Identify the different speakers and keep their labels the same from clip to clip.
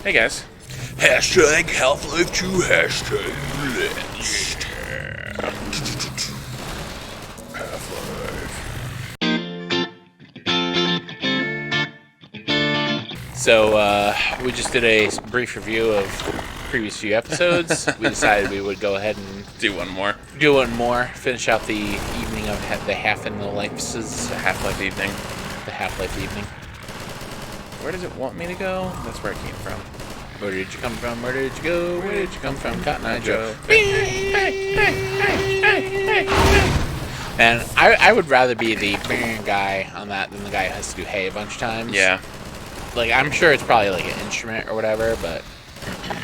Speaker 1: Hey guys.
Speaker 2: Hashtag Half-Life 2, hashtag Blitz. Half-Life.
Speaker 3: So, we just did a brief review of previous few episodes. We decided we would go ahead and
Speaker 1: Do one more.
Speaker 3: finish out the evening of the
Speaker 1: Half-Life evening.
Speaker 3: The Half-Life evening.
Speaker 1: Where does it want me to go? That's where it came from.
Speaker 3: Where did you come from? Where did you go? Where did you come from? Cotton Eye Joe. And I would rather be the guy on that than the guy who has to do hay a bunch of times.
Speaker 1: Yeah.
Speaker 3: Like, I'm sure it's probably like an instrument or whatever, but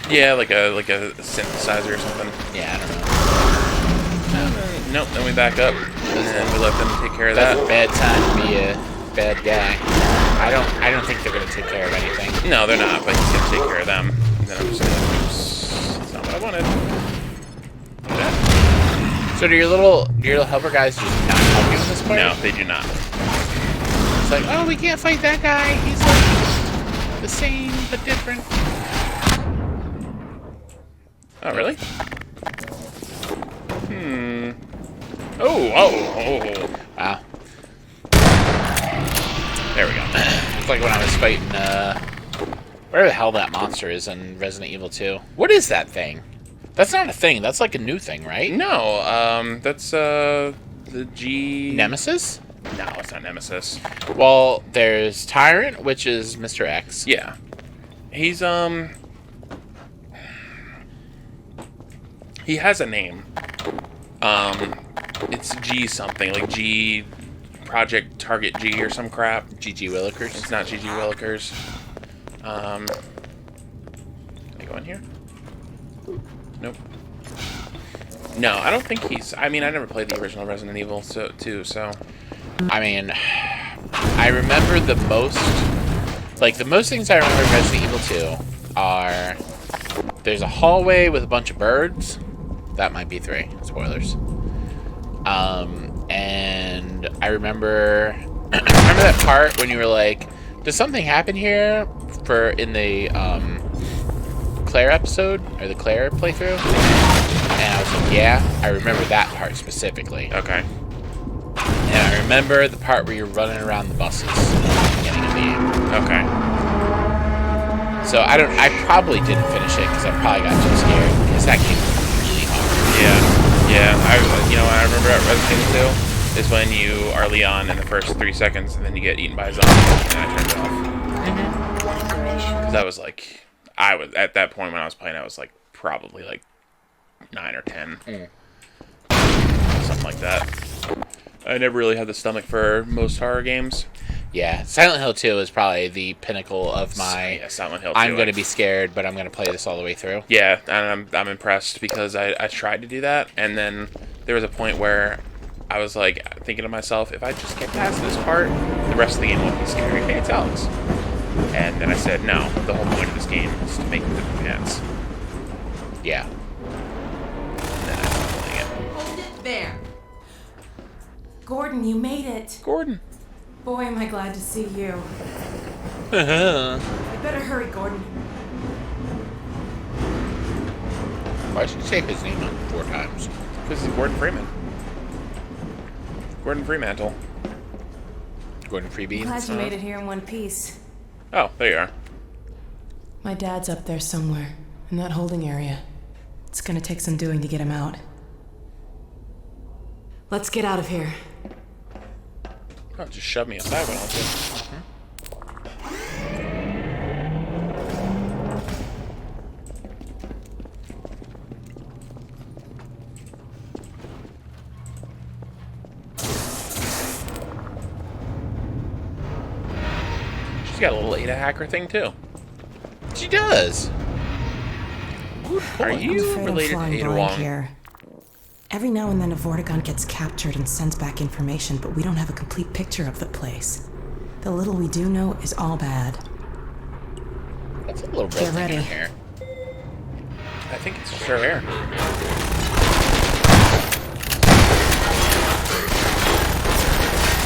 Speaker 1: Yeah, like a synthesizer or something.
Speaker 3: yeah, I don't know.
Speaker 1: Nope, then we back up, and then we let them take care of
Speaker 3: That's a
Speaker 1: that.
Speaker 3: bad time to be a bad guy. I don't think they're gonna take care of anything.
Speaker 1: No, they're not, but he's gonna take care of them. And then I'm just gonna, oops, that's not what I wanted.
Speaker 3: So do your little helper guys just not help you in this part?
Speaker 1: No, they do not.
Speaker 3: It's like, oh, we can't fight that guy. He's like the same but different.
Speaker 1: Oh, really? Oh.
Speaker 3: Wow.
Speaker 1: There we go.
Speaker 3: It's like when I was fighting, whatever the hell that monster is in Resident Evil 2. What is that thing? That's not a thing. That's like a new thing, right?
Speaker 1: No, that's, the G...
Speaker 3: Nemesis?
Speaker 1: No, it's not Nemesis.
Speaker 3: Well, there's Tyrant, which is Mr. X.
Speaker 1: Yeah. He's, he has a name. It's G something, like G... Project Target G or some crap.
Speaker 3: GG Willikers.
Speaker 1: It's not GG Willikers. Can I go in here? Nope. No, I don't think he's... I mean, I never played the original Resident Evil 2, so...
Speaker 3: I mean, I remember the most... Like, the most things I remember in Resident Evil 2 are... There's a hallway with a bunch of birds. That might be 3. Spoilers. And I remember... remember that part when you were like, does something happen here in the, Claire episode? Or the Claire playthrough? And I was like, yeah. I remember that part specifically.
Speaker 1: Okay.
Speaker 3: And I remember the part where you're running around the buses at the beginning of the game.
Speaker 1: Okay.
Speaker 3: So I probably didn't finish it because I probably got too scared because that game was really hard.
Speaker 1: Yeah. I remember at Resident Evil 2 is when you are Leon in the first 3 seconds and then you get eaten by a zombie and I turned it off. Because I was like, at that point when I was playing, I was like probably like 9 or 10. Something like that. I never really had the stomach for most horror games.
Speaker 3: Yeah, Silent Hill 2 is probably the pinnacle of my...
Speaker 1: Yeah, Silent Hill 2.
Speaker 3: I'm going to be scared, but I'm going to play this all the way through.
Speaker 1: Yeah, and I'm impressed because I tried to do that, and then there was a point where I was like thinking to myself, if I just get past this part, the rest of the game won't be scary. Hey, it's Alyx. And then I said, no, the whole point of this game is to make the advance.
Speaker 3: Yeah.
Speaker 1: And then I stopped playing it.
Speaker 4: Hold it there. Gordon, you made it.
Speaker 1: Gordon.
Speaker 4: Boy, am I glad to see you.
Speaker 3: Why
Speaker 4: You better hurry, Gordon.
Speaker 3: should you say his name 4 times?
Speaker 1: Because he's Gordon Freeman. Gordon Fremantle.
Speaker 3: Gordon Freebean?
Speaker 4: Glad you made it here in one piece.
Speaker 1: Oh, there you are.
Speaker 4: My dad's up there somewhere, in that holding area. It's gonna take some doing to get him out. Let's get out of here.
Speaker 1: Oh, just shove me aside, why don't you? She's got a little Ada hacker thing, too.
Speaker 3: She does!
Speaker 1: Are
Speaker 4: I'm
Speaker 1: you
Speaker 4: afraid
Speaker 1: related to
Speaker 4: I'm
Speaker 1: Ada
Speaker 4: flying blind
Speaker 1: Wong?
Speaker 4: here. Every now and then a Vortigaunt gets captured and sends back information, but we don't have a complete picture of the place. The little we do know is all bad.
Speaker 3: That's a little red
Speaker 4: Get
Speaker 3: thing
Speaker 4: ready.
Speaker 3: in her hair.
Speaker 1: I think it's just her hair.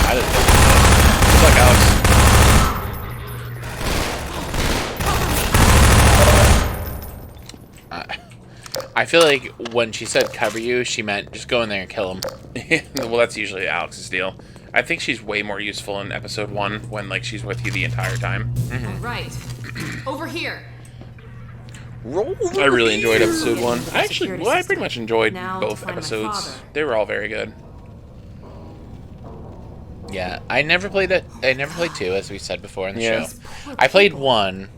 Speaker 3: I didn't think
Speaker 1: Good luck, Alyx.
Speaker 3: I feel like when she said cover you, she meant just go in there and kill him.
Speaker 1: Well, that's usually Alex's deal. I think she's way more useful in episode 1 when like she's with you the entire time.
Speaker 4: All right. Over here.
Speaker 1: I really enjoyed episode 1.
Speaker 4: Security
Speaker 1: Actually, well, I pretty
Speaker 4: system.
Speaker 1: much enjoyed
Speaker 4: Now to
Speaker 1: both
Speaker 4: find my
Speaker 1: episodes.
Speaker 4: father.
Speaker 1: They were all very good.
Speaker 3: Yeah, I never played it. I never played 2, as we said before in the
Speaker 1: Yeah.
Speaker 3: show. I played 1.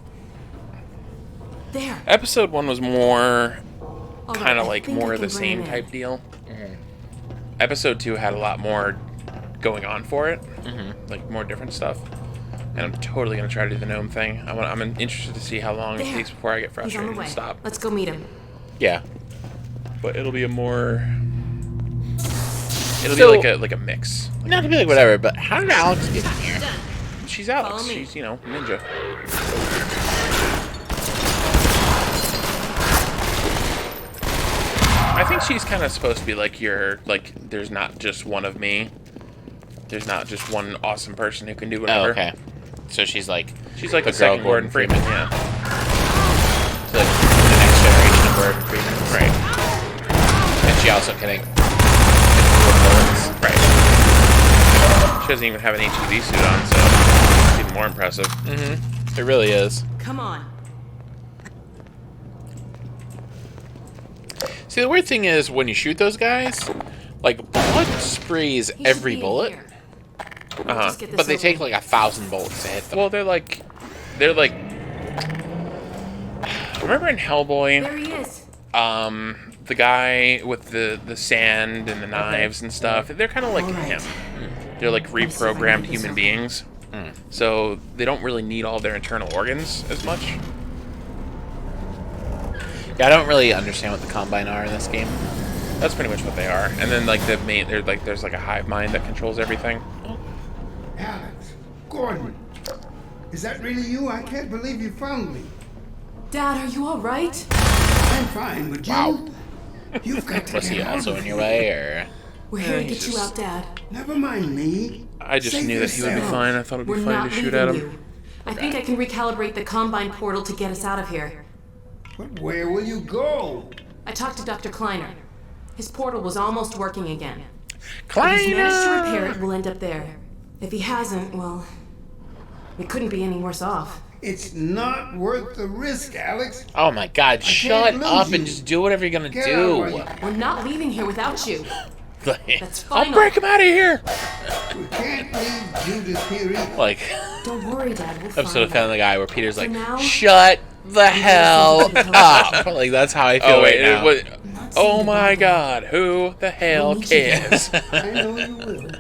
Speaker 4: There.
Speaker 1: Episode 1 was more
Speaker 4: All right,
Speaker 1: kind of
Speaker 4: I
Speaker 1: like
Speaker 4: think I
Speaker 1: more of
Speaker 4: can
Speaker 1: the
Speaker 4: bring
Speaker 1: same
Speaker 4: him in.
Speaker 1: type deal. Episode 2 had a lot more going on for it, like more different stuff. And I'm totally gonna try to do the gnome thing. I'm interested to see how long it
Speaker 4: There.
Speaker 1: takes before I get
Speaker 4: He's on
Speaker 1: frustrated
Speaker 4: the way.
Speaker 1: and stop.
Speaker 4: Let's go meet him.
Speaker 3: Yeah.
Speaker 1: But it'll be a more. It'll
Speaker 3: So-
Speaker 1: be like a mix.
Speaker 3: Not to be like whatever, but how did Alex get in here?
Speaker 1: She's Alex.
Speaker 4: Follow me.
Speaker 1: She's ninja. I think she's kind of supposed to be like there's not just one of me. There's not just one awesome person who can do whatever.
Speaker 3: Oh, okay. So she's like
Speaker 1: She's like
Speaker 3: the
Speaker 1: the
Speaker 3: girl
Speaker 1: second Gordon Freeman. Yeah.
Speaker 3: the next generation of Gordon Freeman.
Speaker 1: Right.
Speaker 3: And she also can bullets.
Speaker 1: Right. She doesn't even have an HEV suit on, so it's even more impressive.
Speaker 3: It really is.
Speaker 4: Come on.
Speaker 3: See, the weird thing is when you shoot those guys, like blood sprays
Speaker 4: He should
Speaker 3: every
Speaker 4: be in
Speaker 3: bullet,
Speaker 4: here.
Speaker 1: Uh-huh.
Speaker 4: Just get this
Speaker 3: but they
Speaker 4: over
Speaker 3: take
Speaker 4: with.
Speaker 3: like 1,000 bullets to hit them.
Speaker 1: Well, they're like. Remember in Hellboy?
Speaker 4: There he is.
Speaker 1: The guy with the sand and the knives and stuff, they're kind of like him. They're like reprogrammed human beings. So they don't really need all their internal organs as much.
Speaker 3: Yeah, I don't really understand what the Combine are in this game.
Speaker 1: That's pretty much what they are. And then like there's like a hive mind that controls everything.
Speaker 5: Alex, Gordon, is that really you? I can't believe you found me.
Speaker 4: Dad, are you all right?
Speaker 5: I'm fine, but
Speaker 3: Wow.
Speaker 5: you've got to
Speaker 3: Was he
Speaker 5: get out
Speaker 3: also
Speaker 5: of
Speaker 3: in your
Speaker 5: here.
Speaker 3: way, or?
Speaker 4: We're here to
Speaker 1: he's
Speaker 4: get you
Speaker 1: just-
Speaker 4: out, Dad.
Speaker 5: Never mind me.
Speaker 1: I just
Speaker 5: Save
Speaker 1: knew that he would be
Speaker 5: yourself.
Speaker 1: fine. I thought it'd be
Speaker 4: We're
Speaker 1: funny
Speaker 4: not
Speaker 1: to shoot
Speaker 4: leaving
Speaker 1: at him.
Speaker 4: you. I think I can recalibrate the Combine portal to get us out of here.
Speaker 5: But where will you go?
Speaker 4: I talked to Dr. Kleiner. His portal was almost working again. If he's managed to repair
Speaker 3: Kleiner!
Speaker 4: it, we'll end up there. If he hasn't, well, we couldn't be any worse off.
Speaker 5: It's not worth the risk, Alex.
Speaker 3: Oh my God! Shut
Speaker 5: can't lose
Speaker 3: up
Speaker 5: you.
Speaker 3: and just do whatever you're gonna
Speaker 5: Get
Speaker 3: do.
Speaker 5: out of
Speaker 4: We're not leaving here without you. That's
Speaker 3: I'll
Speaker 4: final.
Speaker 3: break him out of here.
Speaker 5: We can't leave Judith here either.
Speaker 3: Like
Speaker 4: Don't worry, Dad. We'll
Speaker 3: episode
Speaker 4: find
Speaker 3: of Family
Speaker 4: out.
Speaker 3: Guy where Peter's like,
Speaker 4: For now,
Speaker 3: "Shut the hell up!" Like that's how I feel
Speaker 1: Oh wait,
Speaker 3: right now.
Speaker 4: not
Speaker 1: oh
Speaker 4: saying
Speaker 1: my
Speaker 4: goodbye.
Speaker 1: God! Who the hell
Speaker 4: We'll meet you there.
Speaker 1: cares?
Speaker 5: I know you will.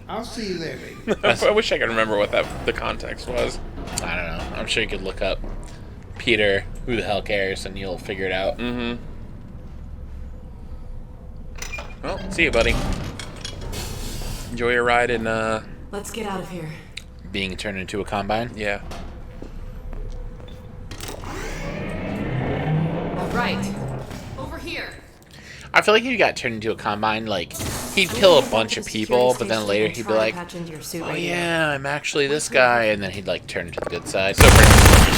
Speaker 5: I'll see you there, baby.
Speaker 1: I wish I could remember what the context was.
Speaker 3: I don't know. I'm sure you could look up Peter, who the hell cares, and you'll figure it out.
Speaker 1: Well, see you, buddy. Enjoy your ride in
Speaker 4: Let's get out of here.
Speaker 3: Being turned into a Combine.
Speaker 1: yeah.
Speaker 4: All right. Over here.
Speaker 3: I feel like if you got turned into a Combine, like he'd kill a bunch of people, but then later he'd be like, "Oh yeah, I'm actually this guy," and then he'd like turn to the good side.
Speaker 1: So pretty much Winter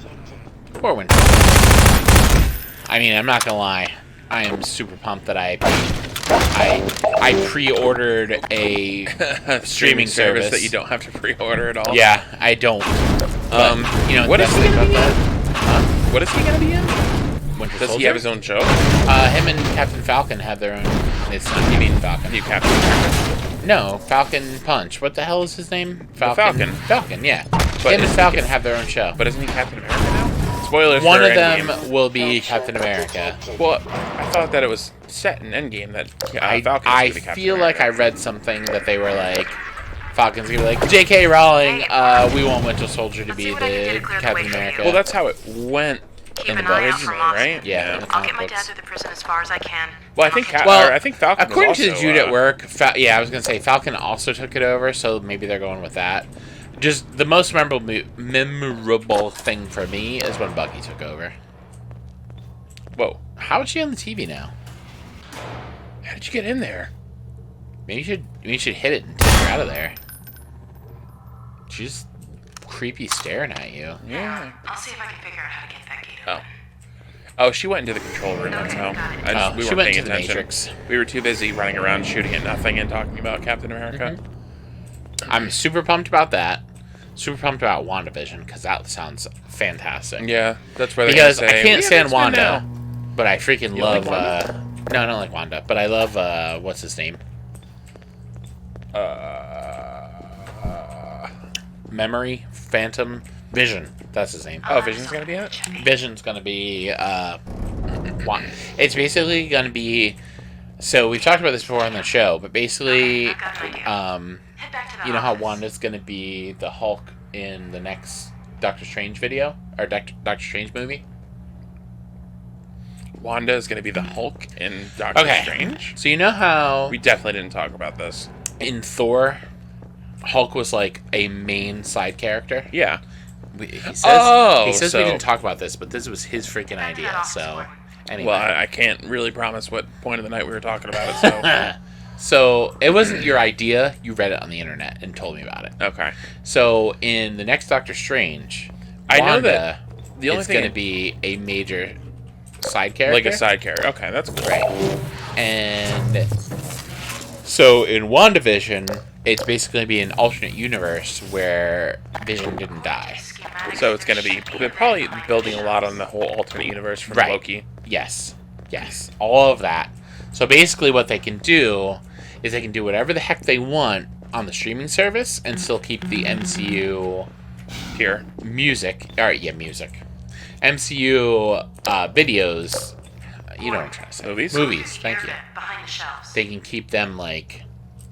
Speaker 1: Soldier.
Speaker 3: Yeah. Poor Winter. I mean, I'm not gonna lie. I am super pumped that I pre-ordered a streaming service
Speaker 1: that you don't have to pre-order at all.
Speaker 3: Yeah, I don't. You know,
Speaker 1: What is
Speaker 3: the
Speaker 1: he
Speaker 3: best thing
Speaker 1: gonna
Speaker 3: about
Speaker 1: be
Speaker 3: that?
Speaker 1: in? What is he gonna be in?
Speaker 3: Winter
Speaker 1: Does he
Speaker 3: Soldier?
Speaker 1: have his own show?
Speaker 3: Him and Captain Falcon have their own. It's not. You mean Falcon?
Speaker 1: You Captain America.
Speaker 3: No, Falcon Punch. What the hell is his name?
Speaker 1: Falcon.
Speaker 3: Falcon, yeah.
Speaker 1: But
Speaker 3: Him and
Speaker 1: isn't
Speaker 3: Falcon
Speaker 1: he-
Speaker 3: have their own show.
Speaker 1: But isn't he Captain America now? Spoilers.
Speaker 3: One
Speaker 1: for
Speaker 3: of them
Speaker 1: Endgame.
Speaker 3: will be Captain America.
Speaker 1: Well, I thought that it was set in Endgame that
Speaker 3: I
Speaker 1: Falcon was
Speaker 3: I
Speaker 1: gonna be Captain
Speaker 3: feel like I
Speaker 1: America.
Speaker 3: read something that they were like, Falcon's gonna be like, J.K. Rowling, we want Winter Soldier to be the Captain America.
Speaker 1: Well, that's how it went
Speaker 6: Keep
Speaker 1: in
Speaker 6: an
Speaker 1: the
Speaker 6: eye
Speaker 1: book,
Speaker 6: out for
Speaker 1: originally,
Speaker 6: monsters.
Speaker 1: right?
Speaker 3: Yeah, in the
Speaker 6: I'll
Speaker 3: comic
Speaker 6: get my dad
Speaker 3: books.
Speaker 6: through the prison as far as I can.
Speaker 1: Well, I think
Speaker 3: Well,
Speaker 1: I think Falcon.
Speaker 3: according
Speaker 1: was
Speaker 3: to the
Speaker 1: also,
Speaker 3: dude at work, yeah, I was gonna say Falcon also took it over, so maybe they're going with that. Just the most memorable thing for me is when Bucky took over.
Speaker 1: Whoa!
Speaker 3: How is she on the TV now?
Speaker 1: How did you get in there?
Speaker 3: Maybe you should hit it and take her out of there. She just creepy staring at you.
Speaker 1: Yeah.
Speaker 4: I'll see if I can figure out how to get that gate
Speaker 1: Oh. Oh, she went into the control room, that's how. We
Speaker 3: she
Speaker 1: weren't
Speaker 3: went
Speaker 1: paying
Speaker 3: to the
Speaker 1: attention.
Speaker 3: Matrix.
Speaker 1: We were too busy running around shooting at nothing and talking about Captain America.
Speaker 3: I'm super pumped about that. Super pumped about WandaVision, because that sounds fantastic.
Speaker 1: Yeah, that's where they're
Speaker 3: Because
Speaker 1: gonna say,
Speaker 3: I
Speaker 1: "We
Speaker 3: can't
Speaker 1: have
Speaker 3: stand
Speaker 1: X-Men
Speaker 3: Wanda,
Speaker 1: now."
Speaker 3: but I freaking
Speaker 1: You don't
Speaker 3: love...
Speaker 1: like
Speaker 3: no, I don't like Wanda, but I love, what's his name? Memory? Phantom? Vision. That's his name.
Speaker 1: Oh, Vision's gonna be in it?
Speaker 3: Vision's gonna be it's basically gonna be, so we've talked about this before on the show, but basically you know how Wanda's gonna be the Hulk in the next Doctor Strange video, or Doctor Strange movie?
Speaker 1: Wanda is gonna be the Hulk in Doctor Strange?
Speaker 3: So you know how
Speaker 1: We definitely didn't talk about this.
Speaker 3: in Thor Hulk was like a main side character?
Speaker 1: Yeah.
Speaker 3: He says,
Speaker 1: so-
Speaker 3: we didn't talk about this, but this was his freaking idea. So anyway,
Speaker 1: Well, I can't really promise what point of the night we were talking about it, so...
Speaker 3: so it wasn't your idea. You read it on the internet and told me about it.
Speaker 1: Okay.
Speaker 3: So in the next Doctor Strange,
Speaker 1: I know
Speaker 3: Wanda,
Speaker 1: that the only
Speaker 3: it's
Speaker 1: thing...
Speaker 3: going to be a major side character.
Speaker 1: Like a side character. Okay, that's cool.
Speaker 3: Right. And so in WandaVision, it's basically going to be an alternate universe where Vision didn't die.
Speaker 1: So it's going to be... They're probably building a lot on the whole alternate universe from
Speaker 3: Right.
Speaker 1: Loki.
Speaker 3: Yes. Yes. All of that. So basically what they can do is they can do whatever the heck they want on the streaming service and still keep the MCU
Speaker 1: Here.
Speaker 3: music. Alright, yeah, music. MCU videos. You know what I'm trying to say.
Speaker 1: Movies?
Speaker 3: Movies, thank you.
Speaker 4: Behind the shelves.
Speaker 3: They can keep them, like,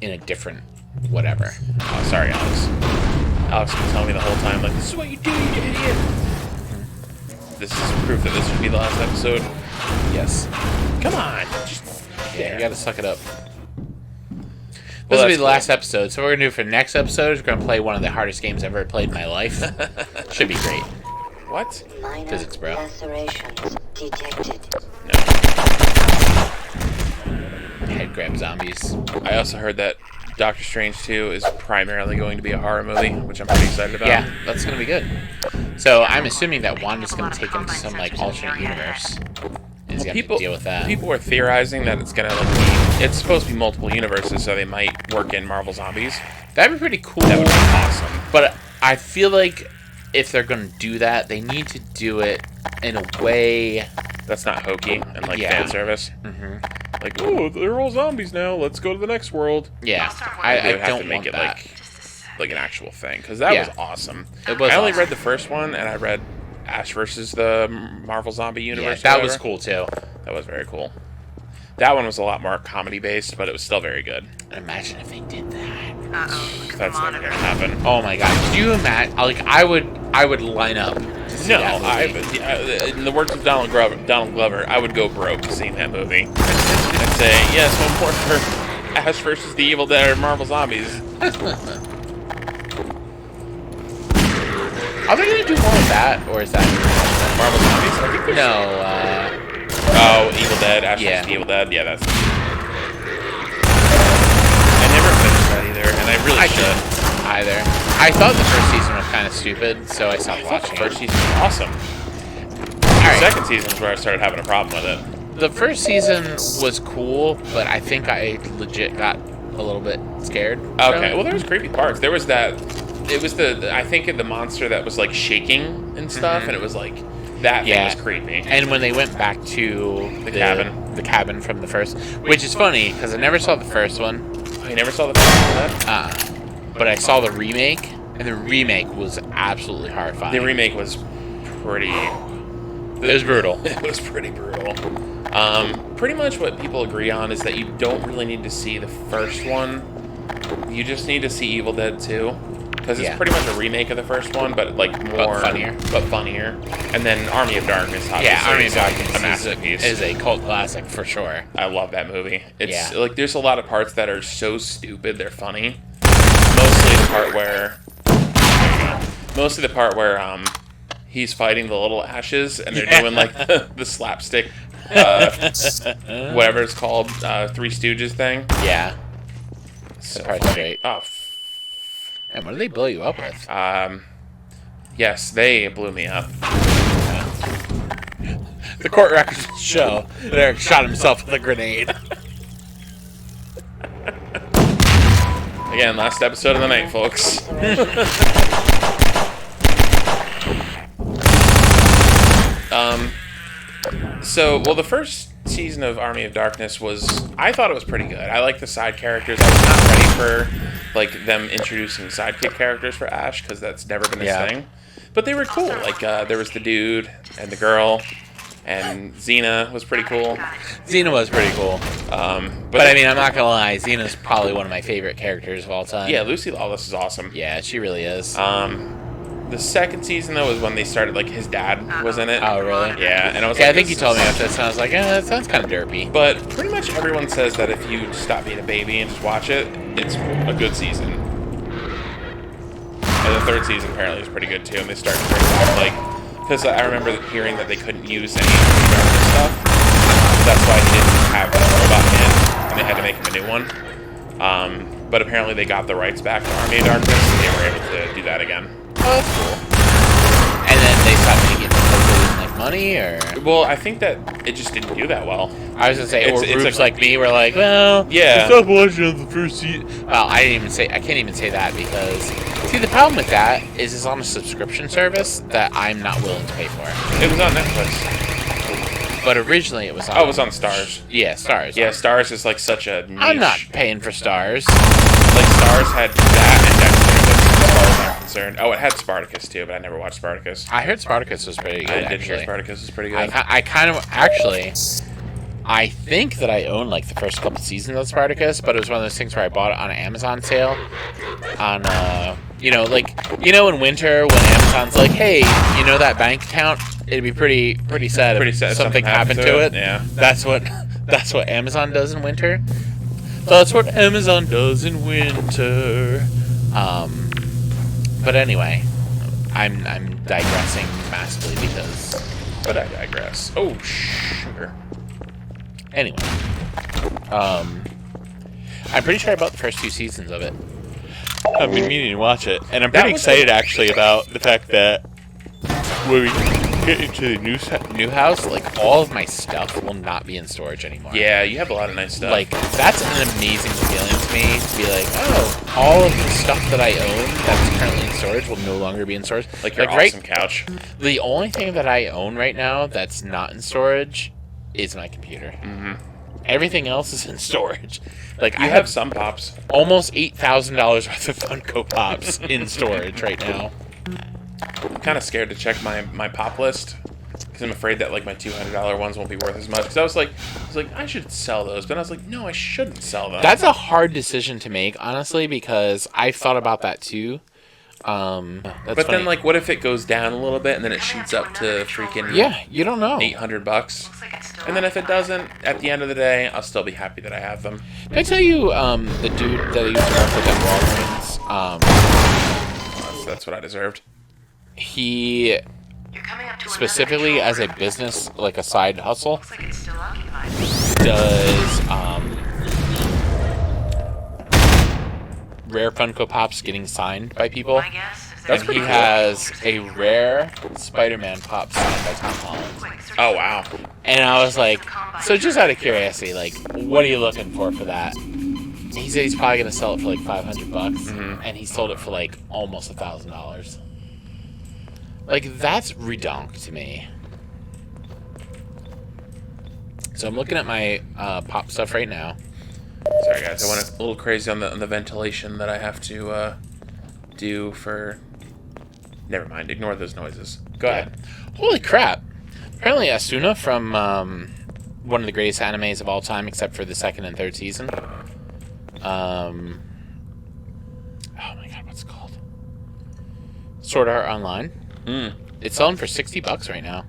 Speaker 3: in a different whatever.
Speaker 1: Oh, sorry, Alex. Alex was telling me the whole time, like, this is what you do, you idiot. This is proof that this should be the last episode.
Speaker 3: Yes.
Speaker 1: Come on. Just...
Speaker 3: Yeah, you gotta suck it up.
Speaker 1: Well,
Speaker 3: This will be
Speaker 1: that's
Speaker 3: the last episode. So what we're gonna do for the next episode is we're gonna play one of the hardest games I've ever played in my life. Should be great.
Speaker 1: What?
Speaker 6: Minor
Speaker 3: Physics, bro.
Speaker 6: lacerations detected.
Speaker 1: No.
Speaker 3: Head grab zombies.
Speaker 1: I also heard that Doctor Strange 2 is primarily going to be a horror movie, which I'm pretty excited about.
Speaker 3: Yeah, that's gonna be good. So I'm assuming that Wanda's gonna take him to some like alternate universe. Is
Speaker 1: Well,
Speaker 3: gonna have to deal with that.
Speaker 1: People are theorizing that it's gonna like be, it's supposed to be multiple universes, so they might work in Marvel Zombies.
Speaker 3: That'd be pretty cool.
Speaker 1: That would be awesome.
Speaker 3: But I feel like if they're gonna do that, they need to do it in a way.
Speaker 1: That's not hokey and like
Speaker 3: Yeah.
Speaker 1: fan service. Like, oh, they're all zombies now. Let's go to the next world.
Speaker 3: Yeah,
Speaker 1: They
Speaker 3: I
Speaker 1: would have
Speaker 3: don't
Speaker 1: to make
Speaker 3: want
Speaker 1: it
Speaker 3: that.
Speaker 1: like an actual thing, because that
Speaker 3: Yeah.
Speaker 1: was awesome.
Speaker 3: It was
Speaker 1: I only
Speaker 3: awesome.
Speaker 1: read the first one, and I read Ash versus the Marvel Zombie
Speaker 3: Yeah,
Speaker 1: Universe.
Speaker 3: that
Speaker 1: or
Speaker 3: was
Speaker 1: whatever.
Speaker 3: cool too.
Speaker 1: That was very cool. That one was a lot more comedy based, but it was still very good.
Speaker 3: Imagine if they did that.
Speaker 1: That's never gonna happen.
Speaker 3: Oh my god! Could you imagine? Like I would line up. To see
Speaker 1: No,
Speaker 3: that movie.
Speaker 1: in the words of Donald Glover, I would go broke seeing that movie. I'd say, yes, one more for Ash versus the Evil Dead or Marvel Zombies.
Speaker 3: Are they gonna do more of that, or is that
Speaker 1: Marvel Zombies? I think there's...
Speaker 3: no?
Speaker 1: Oh, Evil Dead, Ash
Speaker 3: Yeah.
Speaker 1: versus the Evil Dead. Yeah, that's... I never finished that either, and I really
Speaker 3: I
Speaker 1: should.
Speaker 3: didn't either. I thought the first season was kind of stupid, so I stopped watching
Speaker 1: First
Speaker 3: it.
Speaker 1: season was awesome.
Speaker 3: All
Speaker 1: The
Speaker 3: right.
Speaker 1: second season is where I started having a problem with it.
Speaker 3: The first season was cool, but I think I legit got a little bit scared.
Speaker 1: Okay, well, there was creepy parts. There was that... It was I think the monster that was, like, shaking and stuff, and it was, like... That thing was creepy.
Speaker 3: And when they went back to
Speaker 1: cabin.
Speaker 3: the cabin from the first, which is funny because I never saw the first one,
Speaker 1: Oh, you never saw the first one?
Speaker 3: but I saw the remake, and the remake was absolutely horrifying.
Speaker 1: The remake was pretty...
Speaker 3: It was brutal.
Speaker 1: It was pretty brutal. Pretty much what people agree on is that you don't really need to see the first one. You just need to see Evil Dead 2. Because it's
Speaker 3: Yeah.
Speaker 1: pretty much a remake of the first one, but like more...
Speaker 3: funnier.
Speaker 1: And then Army of Darkness, obviously.
Speaker 3: Yeah, Army of
Speaker 1: is, like,
Speaker 3: Darkness
Speaker 1: a masterpiece.
Speaker 3: is a cult classic for sure.
Speaker 1: I love that movie. It's
Speaker 3: Yeah.
Speaker 1: like there's a lot of parts that are so stupid they're funny. Mostly the part where he's fighting the little ashes and they're doing like the slapstick whatever it's called, Three Stooges thing.
Speaker 3: Yeah,
Speaker 1: So
Speaker 3: part's
Speaker 1: funny.
Speaker 3: great.
Speaker 1: Oh,
Speaker 3: And what do they blow you up with?
Speaker 1: Yes, they blew me up.
Speaker 3: The court records show that Eric shot himself with a grenade.
Speaker 1: Again, last episode of the night, folks. Well, the first season of Army of Darkness I thought it was pretty good. I like the side characters. I was not ready for, like, them introducing sidekick characters for Ash, because that's never been his thing. But they were cool. Like, there was the dude and the girl, and Xena was pretty cool.
Speaker 3: Xena was pretty cool. But I mean, I'm not gonna lie, Xena's probably one of my favorite characters of all time.
Speaker 1: Yeah, Lucy Lawless is awesome.
Speaker 3: Yeah, she really is.
Speaker 1: The second season, though, was when they started, like, his dad was in it.
Speaker 3: Oh, really?
Speaker 1: Yeah, and I was
Speaker 3: Yeah,
Speaker 1: like,
Speaker 3: I think you told me about this, and I was like, that sounds kind of derpy.
Speaker 1: But pretty much everyone says that if you stop being a baby and just watch it, it's a good season. And the third season apparently is pretty good, too, and they started to bring back, like... Because I remember hearing that they couldn't use any Darkness stuff. That's why he didn't have that robot in, and they had to make him a new one. But apparently they got the rights back to Army of Darkness, and they were able to do that again.
Speaker 3: Oh, that's cool. And then they stopped making it because they didn't like money, or?
Speaker 1: Well, I think that it just didn't do that well.
Speaker 3: I was gonna say,
Speaker 1: It's
Speaker 3: groups
Speaker 1: like-
Speaker 3: like me were like, well,
Speaker 1: Yeah.
Speaker 3: I stopped watching the first season. Well, I can't even say that because, see, the problem with that is it's on a subscription service that I'm not willing to pay for.
Speaker 1: It was on Netflix.
Speaker 3: But originally it was on.
Speaker 1: Oh, it was on Stars.
Speaker 3: Yeah, Stars.
Speaker 1: Yeah, Stars is like such a niche.
Speaker 3: I'm not paying for Stars.
Speaker 1: Like, Stars had that and Dexter, as far as I'm concerned. Oh, it had Spartacus, too, but I never watched Spartacus.
Speaker 3: I heard Spartacus was pretty good.
Speaker 1: I did hear
Speaker 3: actually.
Speaker 1: Spartacus was pretty good.
Speaker 3: I kind of actually. I think that I own like the first couple seasons of Spartacus, but it was one of those things where I bought it on an Amazon sale. On in winter when Amazon's like, hey, you know that bank account? It'd be pretty sad
Speaker 1: Pretty
Speaker 3: if
Speaker 1: sad if
Speaker 3: something happened to it.
Speaker 1: Yeah.
Speaker 3: That's what Amazon does in winter. That's what Amazon does in winter. But anyway, I'm digressing massively because.
Speaker 1: But I digress. Oh, sugar.
Speaker 3: Anyway, I'm pretty sure I bought the first 2 seasons of it. I've been meaning to watch it, and I'm pretty excited actually about the fact that when we get into the new house, like all of my stuff will not be in storage anymore.
Speaker 1: Yeah, you have a lot of nice stuff.
Speaker 3: Like that's an amazing feeling to me to be like, oh, all of the stuff that I own that's currently in storage will no longer be in storage.
Speaker 1: like your awesome couch.
Speaker 3: The only thing that I own right now that's not in storage is my computer. Mm-hmm. Everything else is in storage. Like
Speaker 1: I have some pops.
Speaker 3: almost $8,000 worth of Funko Pops in storage right now.
Speaker 1: I'm kind of scared to check my pop list because I'm afraid that like my $200 ones won't be worth as much. Because I was like, I should sell those, but I was like, no, I shouldn't sell them.
Speaker 3: That's a hard decision to make, honestly, because I've thought about that too. That's
Speaker 1: but
Speaker 3: funny.
Speaker 1: then, like, what if it goes down a little bit and then it shoots up to freaking
Speaker 3: you don't know.
Speaker 1: $800? And then if it doesn't, at the end of the day, I'll still be happy that I have them.
Speaker 3: Did I tell you the dude that I used to work with at Walgreens?
Speaker 1: That's what I deserved.
Speaker 3: He specifically as a business, like a side hustle, does rare Funko Pops getting signed by people.
Speaker 1: That's
Speaker 3: And
Speaker 1: pretty
Speaker 3: he
Speaker 1: cool.
Speaker 3: has a rare Spider-Man pop signed by Tom Holland.
Speaker 1: Oh, wow.
Speaker 3: And I was like, so just out of curiosity, like, what are you looking for that? He said he's probably gonna sell it for like $500, and he sold it for like almost $1,000. Like, that's redonk to me. So I'm looking at my pop stuff right now.
Speaker 1: Sorry, guys. I went a little crazy on the ventilation that I have to do for... Never mind. Ignore those noises. Go ahead.
Speaker 3: Holy crap! Apparently Asuna from one of the greatest animes of all time, except for the 2nd and 3rd season. Oh my god, what's it called? Sword Art Online. It's selling for $60 right now.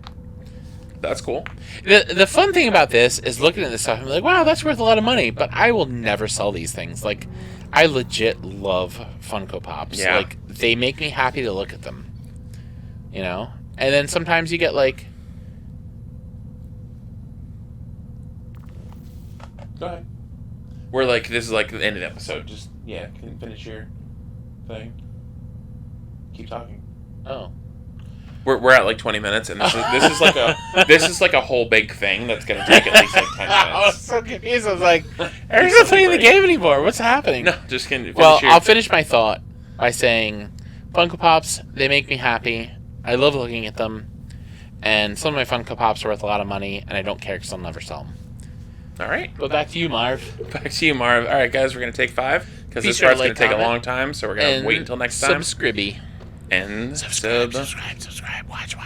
Speaker 1: That's cool.
Speaker 3: The fun thing about this is looking at this stuff and be like, wow, that's worth a lot of money, but I will never sell these things. Like, I legit love Funko Pops.
Speaker 1: Yeah.
Speaker 3: Like, they make me happy to look at them. You know? And then sometimes you get, like...
Speaker 1: Go ahead. We're like, this is like the end of the episode. Just, yeah, can you finish your thing? Keep talking.
Speaker 3: Oh.
Speaker 1: We're at like 20 minutes, and this is like a whole big thing that's gonna take at least like 10
Speaker 3: I was
Speaker 1: minutes.
Speaker 3: so confused. I was like, Eric's not playing the game anymore. What's happening?
Speaker 1: No, just kidding.
Speaker 3: Well, I'll finish my thought by saying Funko Pops, they make me happy. I love looking at them. And some of my Funko Pops are worth a lot of money, and I don't care because I'll never sell them.
Speaker 1: All right.
Speaker 3: But back to you, Marv.
Speaker 1: Back to you, Marv. All right, guys, we're gonna take 5 because
Speaker 3: Be
Speaker 1: this
Speaker 3: sure to
Speaker 1: part's gonna
Speaker 3: like,
Speaker 1: take a
Speaker 3: comment,
Speaker 1: long time, so we're gonna
Speaker 3: And
Speaker 1: wait until next time.
Speaker 3: Subscribey.
Speaker 1: And
Speaker 3: Subscribe.
Speaker 1: sub.
Speaker 3: Watch.